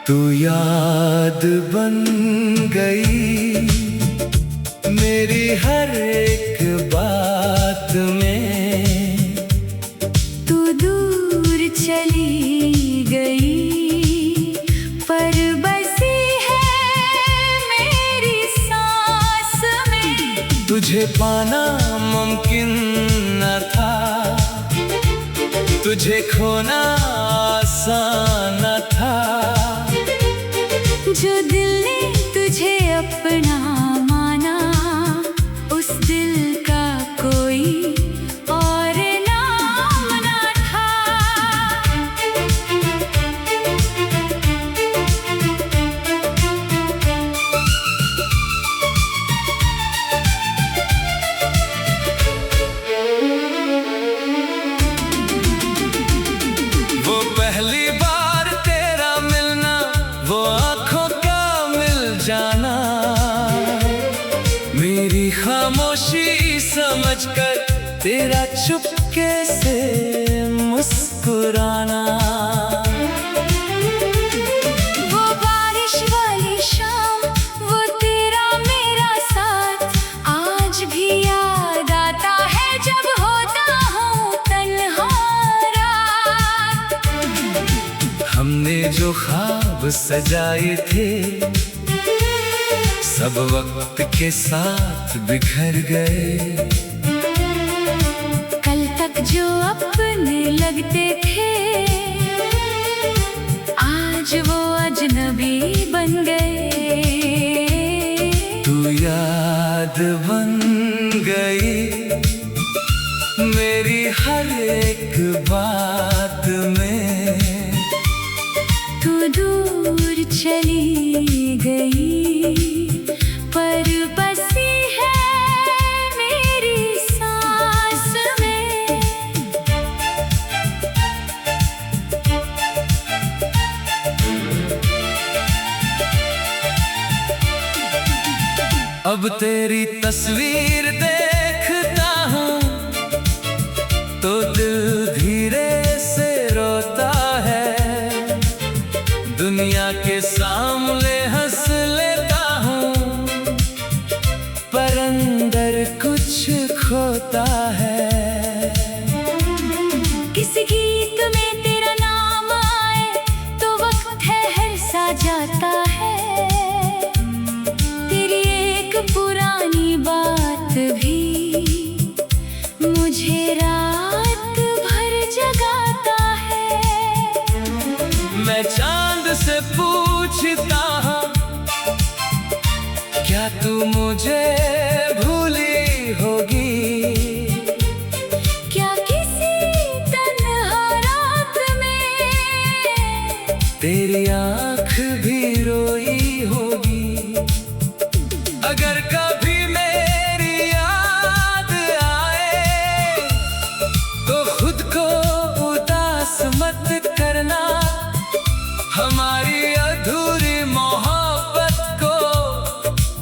तू याद बन गई मेरी हर एक बात में। तू दूर चली गई पर बसी है मेरी सांस में। तुझे पाना मुमकिन न था, तुझे खोना आसान न था। जो दिल ने तुझे अपना माना, उस दिल का कोई और नाम ना था। वो पहली बार तेरा मिलना, वो आंखों का मिल जाना, मेरी खामोशी समझकर तेरा चुपके से मुस्कुराना। वो बारिश वाली शाम, वो तेरा मेरा साथ, आज भी याद आता है जब होता हूँ तन्हा रात। हमने जो ख्वाब सजाए थे सब वक्त के साथ बिखर गए। कल तक जो अपने लगते थे, आज वो अजनबी बन गए। तू याद बन गई मेरी हर एक बात में। तू दूर चली गई पर बसी है मेरी सांस में। अब तेरी तस्वीर देखता हूँ तो दिल धीरे से रोता है। दुनिया के सामने हंस लेता हूँ पर अंदर कुछ खोता है। किसी गीत में तेरा नाम आए तो वक्त ठहर सा जाता है। तेरी एक पुरानी बात भी मुझे रात भर जगाता है। मैं चांद से पूछता हूँ क्या तू मुझे भूली होगी। क्या किसी तन्हा रात में तेरी आँख भी रोई होगी। अगर कभी मेरी याद आए तो खुद को उदास मत करना। हमारी अधूरी मोहब्बत को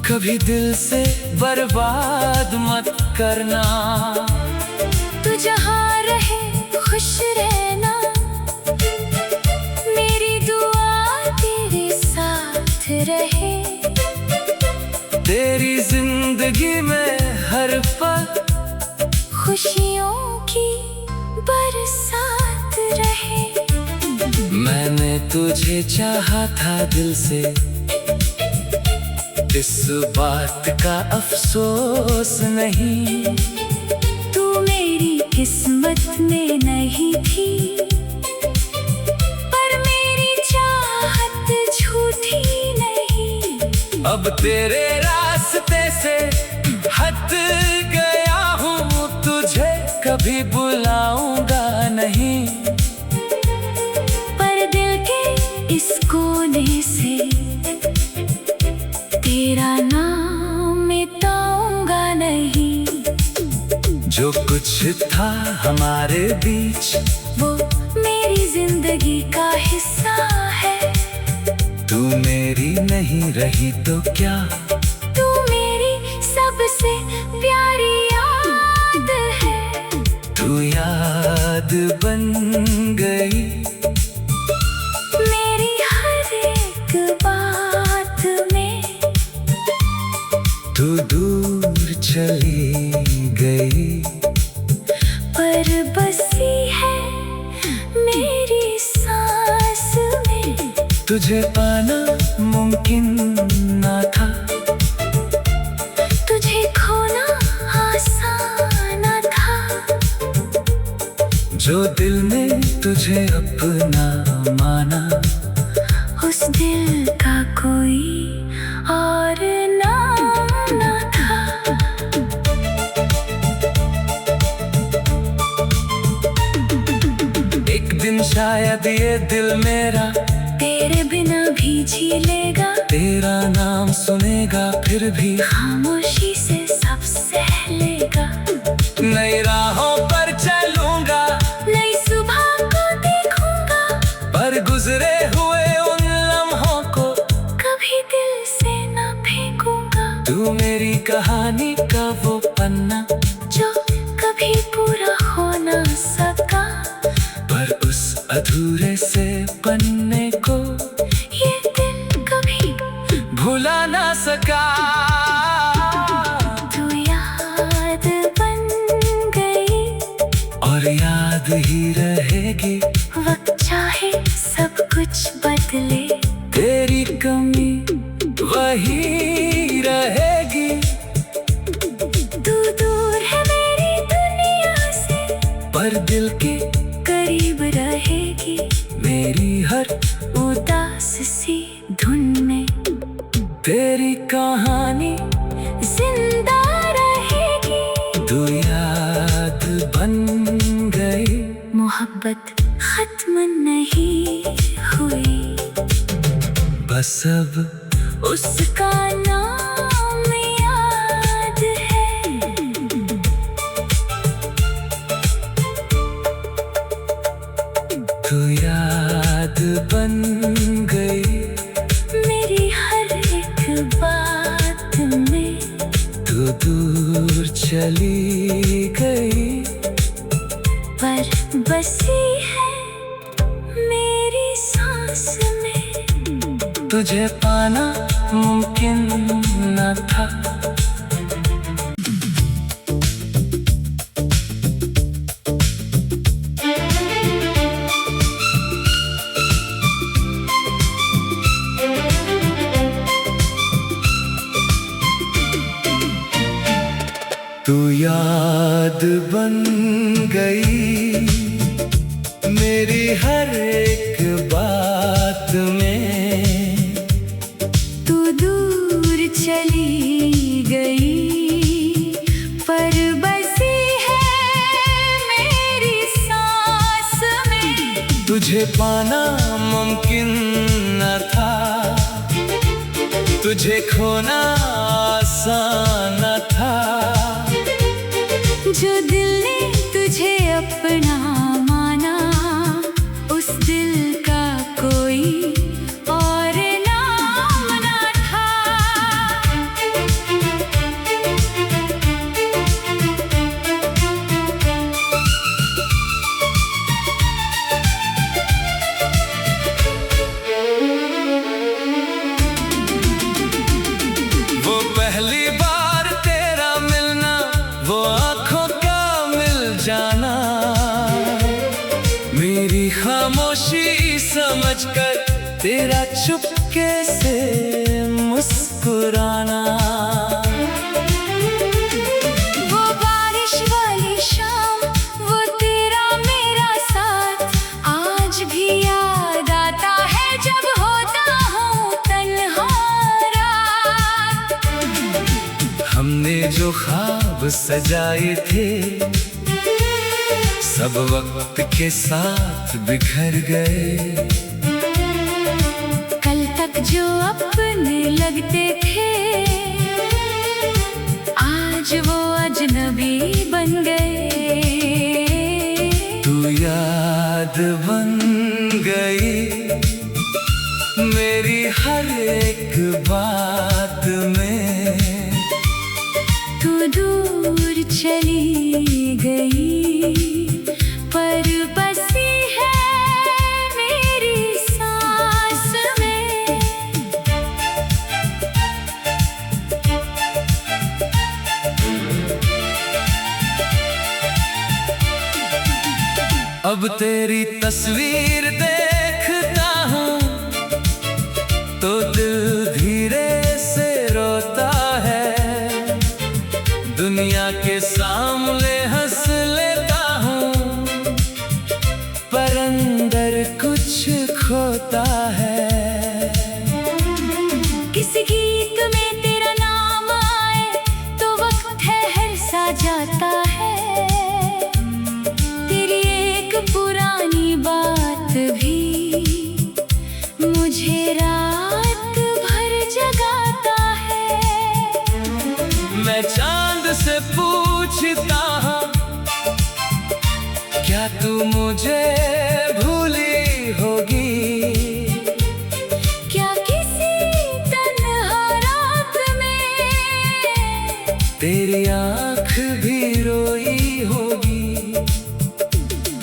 कभी दिल से बर्बाद मत करना। तू जहाँ रहे खुश रहना, मेरी दुआ तेरे साथ रहे। तेरी जिंदगी में हर पल खुशियों की बरसात रहे। मैंने तुझे चाहा था दिल से, इस बात का अफसोस नहीं। तू मेरी किस्मत में नहीं थी पर मेरी चाहत झूठी नहीं। अब तेरे रास्ते से हट गया हूँ, तुझे कभी बुलाऊंगा नहीं। पर दिल के इस कोने से तेरा नाम मिटाऊंगा नहीं। जो कुछ था हमारे बीच वो मेरी जिंदगी का हिस्सा है। तू मेरी नहीं रही तो क्या, तू मेरी सबसे प्यारी याद है। तू याद बन गई मेरी हर एक चली गई, पर बसी है मेरी सांस में। तुझे पाना मुमकिन ना था, तुझे खोना आसान ना था। जो दिल ने तुझे अपना माना, उस दिल का कोई और नाम ना था। एक दिन शायद ये दिल मेरा तेरे बिना भी जी लेगा, तेरा नाम सुनेगा फिर भी खामोशी से सब सह लेगा। नई राहों पर चलूंगा, नई सुबह को देखूंगा, पर गुजरे हुए उन लम्हों को कभी दिल से ना फेंकूंगा। तू मेरी कहानी का वो पन्ना, जो कभी पूरा हो ना सका, पर उस अधूरे से पन्ने को ये दिल कभी भुला ना सका। तू याद बन गई, और याद ही रहेगी, वक्त चाहे सब कुछ बदले, तेरी कमी वही रहेगी। तू दूर है मेरी दुनिया से, पर दिल के करीब रहेगी, मेरी हर उदास सी धुन में तेरी कहानी जिंदा रहेगी। तू याद बन गई, मोहब्बत खत्म नहीं हुई, बस अब उसका नाम याद है। तू याद बन गई, मेरी हर एक बात में तू दूर चली गई, पर बसी है मेरी सांस में। तुझे पाना मुमकिन न था। तू याद बन गई, मेरी हर एक बात में तू दूर चली गई, पर बसी है मेरी सांस में। तुझे पाना मुमकिन न था, तुझे खोना आसान न था। जो दिल ने तुझे अपना माना, उस दिल का कोई और नाम ना था। वो पहली बार तेरा मिलना, वो आँखों का मिल जाना, मेरी खामोशी समझकर तेरा चुपके से मुस्कुराना। वो बारिश वाली शाम, वो तेरा मेरा साथ, आज भी याद आता है जब होता हूँ तन्हा रात। हमने जो ख्वाब सजाए थे, सब वक्त के साथ बिखर गए। कल तक जो अपने लगते थे, आज वो अजनबी बन गए। तू याद बन गई, मेरी हर एक बात में तू दूर चली गई, पर बसी है मेरी सांस में। अब तेरी तस्वीर देखता हूँ तो दिल धीरे से रोता है। दुनिया के सामने हंस लेता हूँ पर अंदर कुछ खोता है। किसी गीत में तेरा नाम आए तो वक्त ठहर सा जाता है। तेरी एक पुरानी बात भी मुझे रात भर जगाता है। मैं चांद से पूछता हूँ क्या तू मुझे भूली होगी? क्या किसी तन्हा रात में तेरी आँख भी रोई होगी?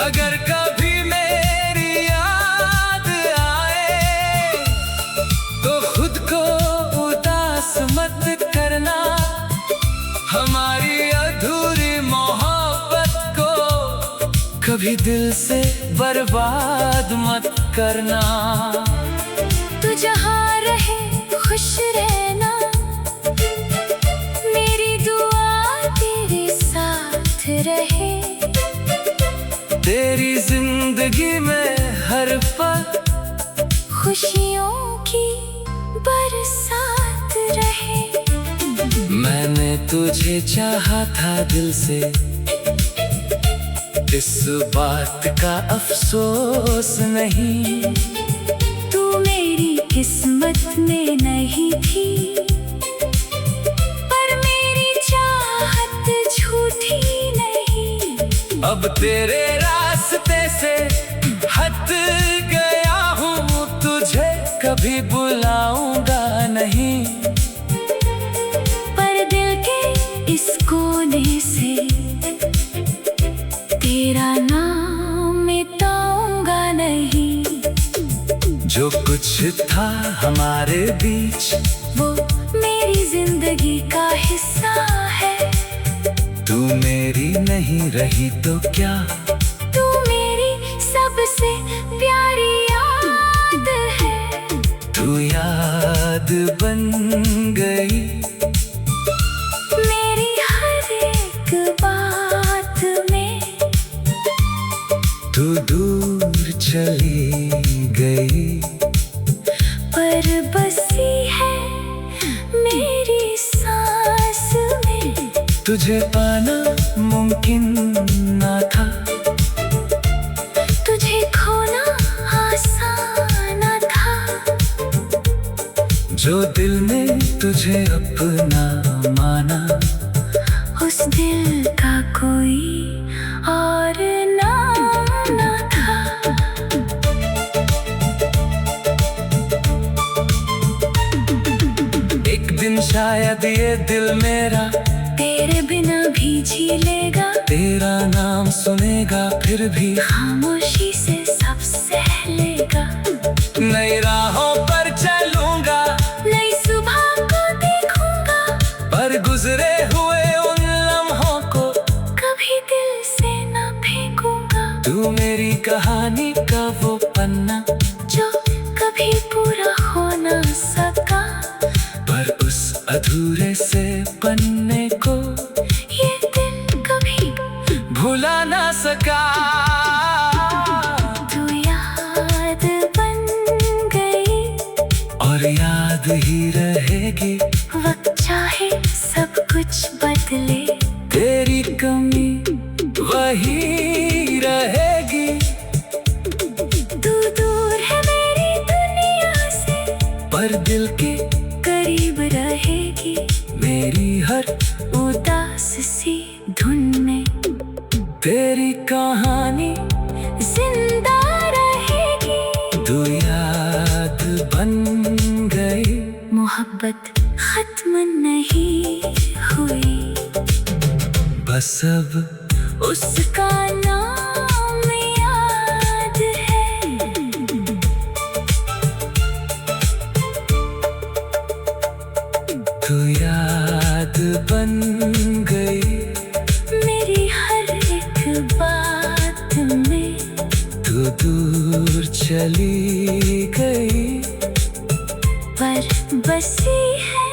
अगर कभी मेरी याद आए तो खुद को उदास मत करना। हमारी अधूरी मोहब्बत को कभी दिल से बर्बाद मत करना। तू जहाँ रहे खुश रहना, मेरी दुआ तेरे साथ रहे। तेरी जिंदगी में हर पल खुशियों की बरसात रहे। मैंने तुझे चाहा था दिल से, इस बात का अफसोस नहीं। तू मेरी किस्मत में नहीं थी पर मेरी चाहत झूठी नहीं। अब तेरे रास्ते से हट गया हूँ, तुझे कभी बुलाऊंगा नहीं। पर दिल के इस कोने से तेरा नाम मिटाऊंगा नहीं। जो कुछ था हमारे बीच वो मेरी जिंदगी का हिस्सा है। तू मेरी नहीं रही तो क्या, तू मेरी सबसे प्यारी याद है। तू याद बन गई मेरी हर एक बात में। तू दूर चली गई पर बसी है मेरी सांस में। तुझे पाना मुमकिन ना था, तुझे खोना आसान ना था। जो दिल ने तुझे अपना माना, उस दिल का कोई और नाम ना था। एक दिन शायद ये दिल मेरा तेरे बिना भी जी लेगा। तेरा नाम सुनेगा फिर भी खामोशी से सब सह लेगा। नई राहों पर चलूंगा, नई सुबह को देखूंगा पर गुजरे हुए उन लम्हों को कभी दिल से ना फेंकूंगा। तू मेरी कहानी का वो पन्ना जो कभी पूरा हो ना सका, पर उस अधूरे से पन्ने को ये दिल कभी भुला ना सका। तू याद बन गई और याद ही रहेगी, वक्त चाहे सब कुछ बदले। तेरी कमी वही रहेगी। तू दूर है मेरी दुनिया से पर दिल के करीब रहेगी। मेरी हर उदास सी धुन में तेरी कहानी जिंदा रहेगी। तू याद बन गई। मोहब्बत खत्म नहीं हुई, बस अब उसका नाम याद है। तू याद बन गई मेरी हर एक बात में। चली गई, पर बसी है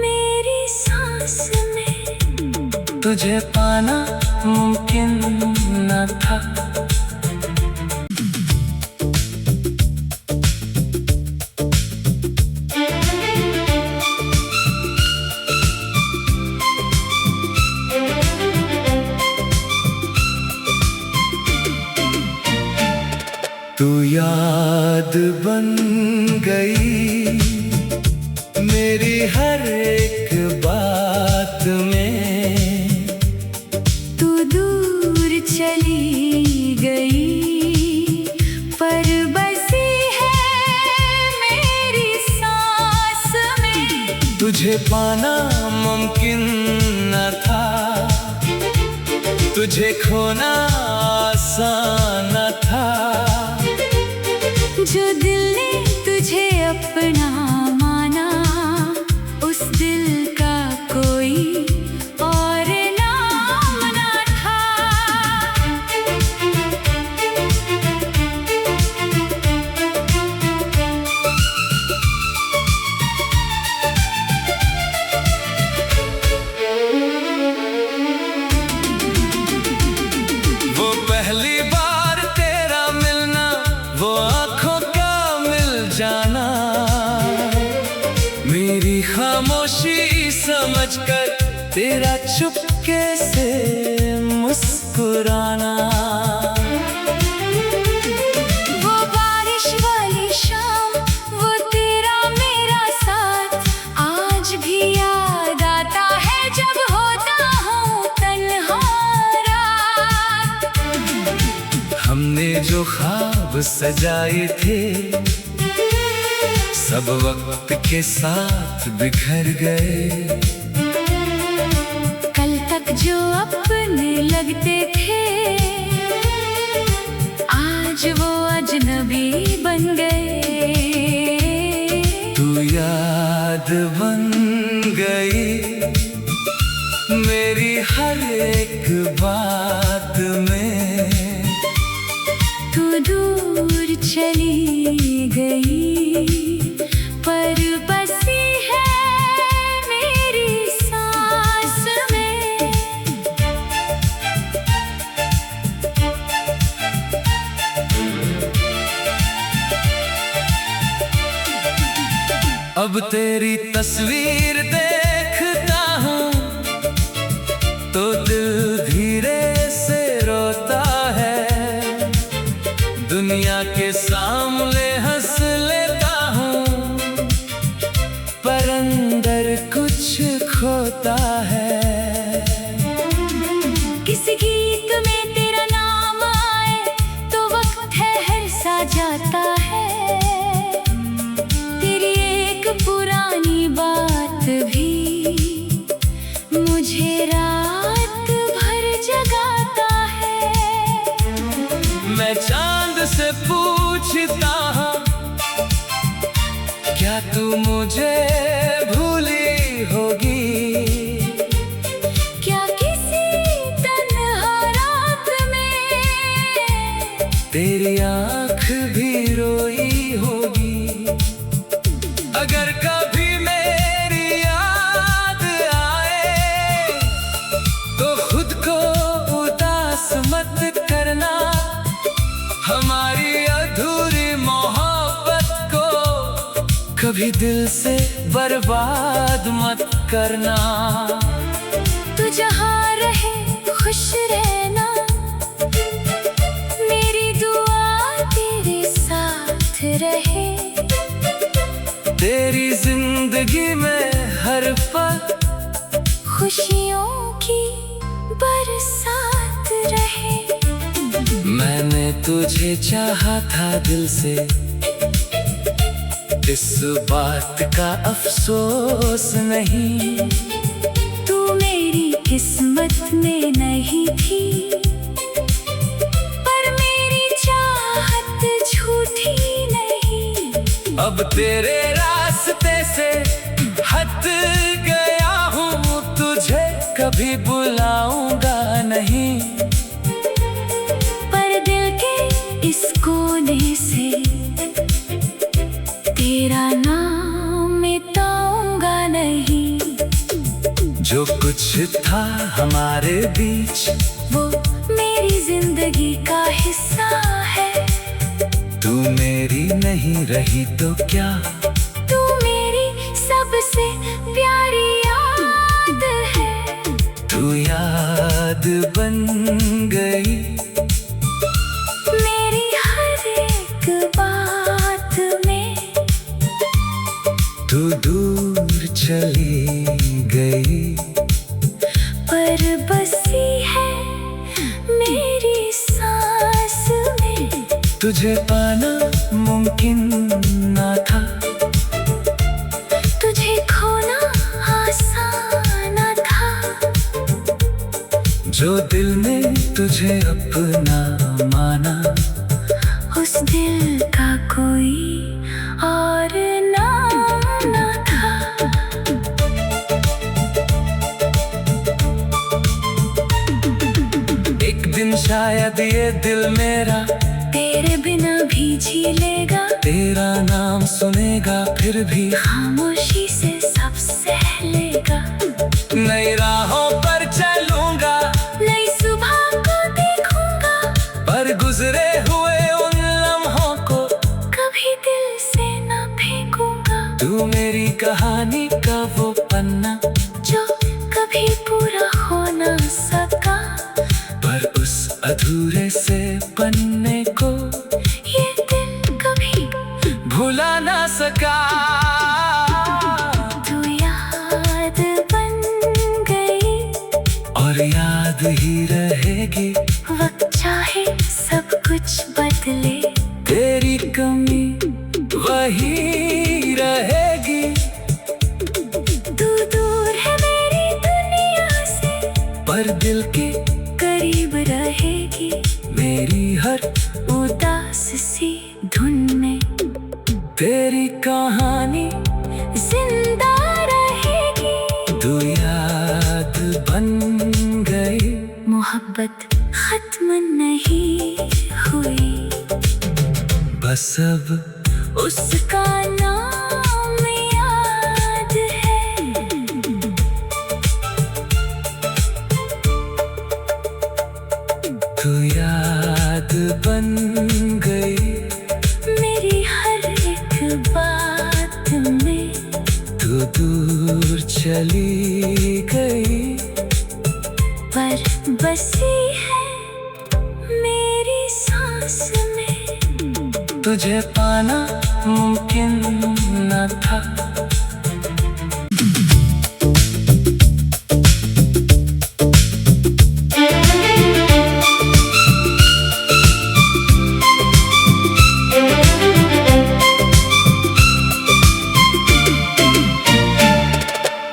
मेरी सांस में। तुझे पाना मुमकिन न था। तू याद बन गई मेरी हर एक बात में। तू दूर चली गई, पर बसी है मेरी सांस में। तुझे पाना मुमकिन न था, तुझे खोना आसान न था। जो दिल ने तुझे अपना माना, उस दिल का कोई और नाम ना था। वो पहली बार तेरा मिलना, वो आँखों का मिल जाना, मेरी खामोशी समझकर तेरा चुपके से मुस्कुराना। वो बारिश वाली शाम, वो तेरा मेरा साथ, आज भी याद आता है जब होता हूँ तन्हा रात। हमने जो ख्वाब सजाए थे, सब वक्त के साथ बिखर गए। कल तक जो अपने लगते थे, आज वो अजनबी बन गए। तू याद बन गई मेरी हर एक बात में। तू दूर चली गई, पर बसी है मेरी सांस में। अब तेरी तस्वीर देखता हूँ तो दिल धीरे से रोता है। दुनिया के सामने हंस लेता हूँ, पर अंदर कुछ खोता है। किसी गीत में तेरा नाम आए तो वक्त ठहर सा जाता है। तेरी एक पुरानी बात भी मुझे रात भर जगाता है। मैं चांद से पूछता हूँ, क्या तू मुझे भूली होगी? क्या किसी तन्हा रात में तेरी आँख भी रोई होगी? अगर कभी मेरी याद आए तो खुद को उदास मत करना। हमारी अधूरी मोहब्बत को कभी दिल से बर्बाद मत करना। तू जहाँ रहे खुश रहना, मेरी दुआ तेरे साथ रहे। तेरी जिंदगी में हर पल खुशियों की बरसात रहे। मैंने तुझे चाहा था दिल से, इस बात का अफसोस नहीं। तू मेरी किस्मत में नहीं थी, पर मेरी चाहत झूठी नहीं। अब तेरे रास्ते से हट गया हूँ, तुझे कभी बुलाऊंगा नहीं। पर दिल के इस कोने तेरा नाम मिटाऊंगा नहीं। जो कुछ था हमारे बीच वो मेरी जिंदगी का हिस्सा है। तू मेरी नहीं रही तो क्या, तू मेरी सबसे प्यारी याद है। तू याद बन गई मेरी हर एक बात में। तू दूर चली गई पर बसी है मेरी सांस में। तुझे पाना मुमकिन ना था, तुझे खोना आसान ना था। जो दिल ने तुझे अपना माना, उस दिल का कोई और नाम ना था। एक दिन शायद ये दिल मेरा तेरे बिना भी जी लेगा। तेरा नाम सुनेगा फिर भी खामोशी से सब सह लेगा। नई राहों पर चलूंगा, नई सुबह को देखूंगा, पर गुजरे हुए उन लम्हों को कभी दिल से ना फेंकूंगा। तू मेरी कहानी का वो पन्ना जो कभी पूरा हो ना सका, पर उस अधूरे से पन्ने को ये दिल कभी भुला ना सका। तू याद बन गई और याद ही रहेगी, वक्त चाहे सब कुछ बदले। तेरी कमी वही रहेगी। तू दूर है मेरी दुनिया से, पर दिल के करीब रहेगी मेरी हर उदास सी धुन में। तेरी कहानी जिंदा रहेगी। तू याद बन गई। मोहब्बत खत्म नहीं हुई, बस अब उसका नाम याद है। तू याद बन गई मेरी हर एक बात में। तू दूर चली गई पर बसी है मेरी सांस में। तुझे पाना मुमकिन न था।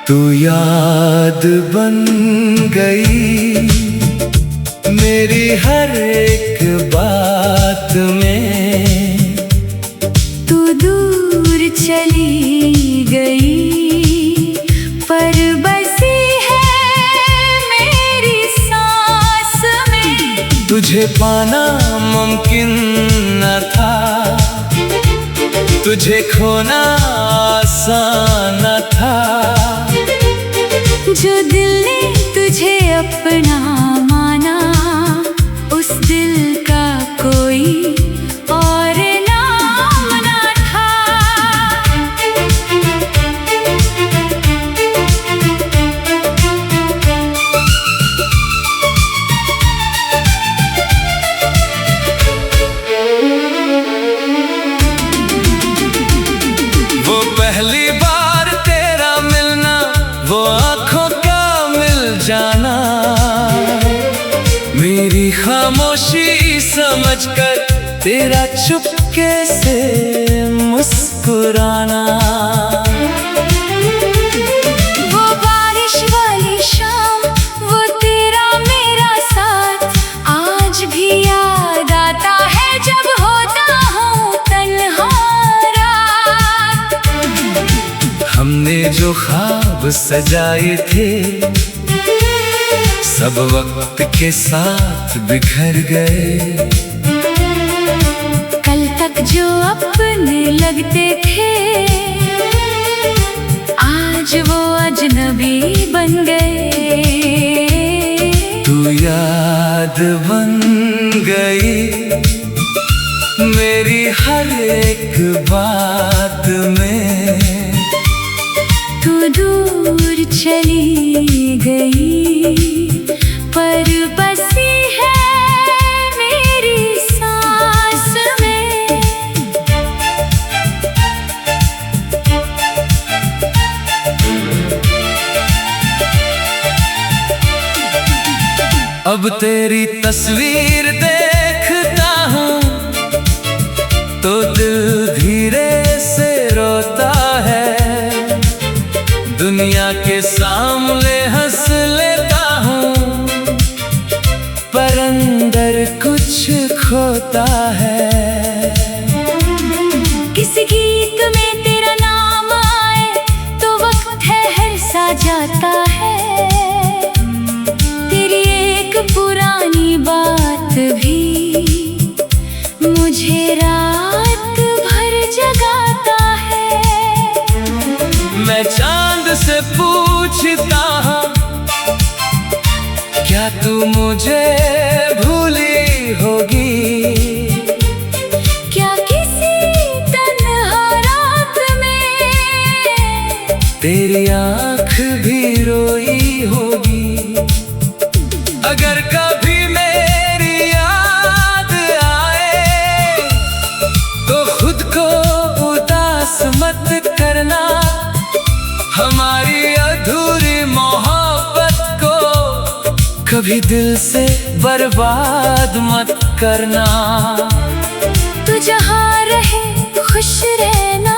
तू याद बन गई मेरी हर एक बात में। तू दूर चली गई पर बसी है मेरी सांस में। तुझे पाना मुमकिन न था, तुझे खोना आसान न था। जो दिल ने तुझे अपना माना, उस दिल का कोई और नाम ना था। वो पहली बार तेरा मिलना, वो आँखों का मिल जाना, मेरी खामोशी समझकर तेरा चुपके से मुस्कुराना। वो बारिश वाली शाम, वो तेरा मेरा साथ, आज भी याद आता है जब होता हूँ तन्हा रात। हमने जो ख्वाब सजाए थे सब वक्त के साथ बिखर गए। कल तक जो अपने लगते थे याद बन गई मेरी हर एक बात में। तू दूर चली गई पर बसी है मेरी सांस में। अब तेरी तस्वीर देखता हूँ तो दिल धीरे से रोता है। दुनिया के सामने हंस लेता हूँ पर अंदर कुछ खोता है। किसी गीत में तेरा नाम आए तो वक्त ठहर सा जाता है। तेरी एक पुरानी बात भी मुझे रात भर जगाता है। मैं चांद से पूछता हूँ क्या तू मुझे भूली होगी? क्या किसी तन्हा रात में तेरी आँख भी रोई होगी? अगर कभी मेरी याद आए तो खुद को उदास मत करना। हमारी अधूरी मोहब्बत को कभी दिल से बर्बाद मत करना। तू जहाँ रहे खुश रहना।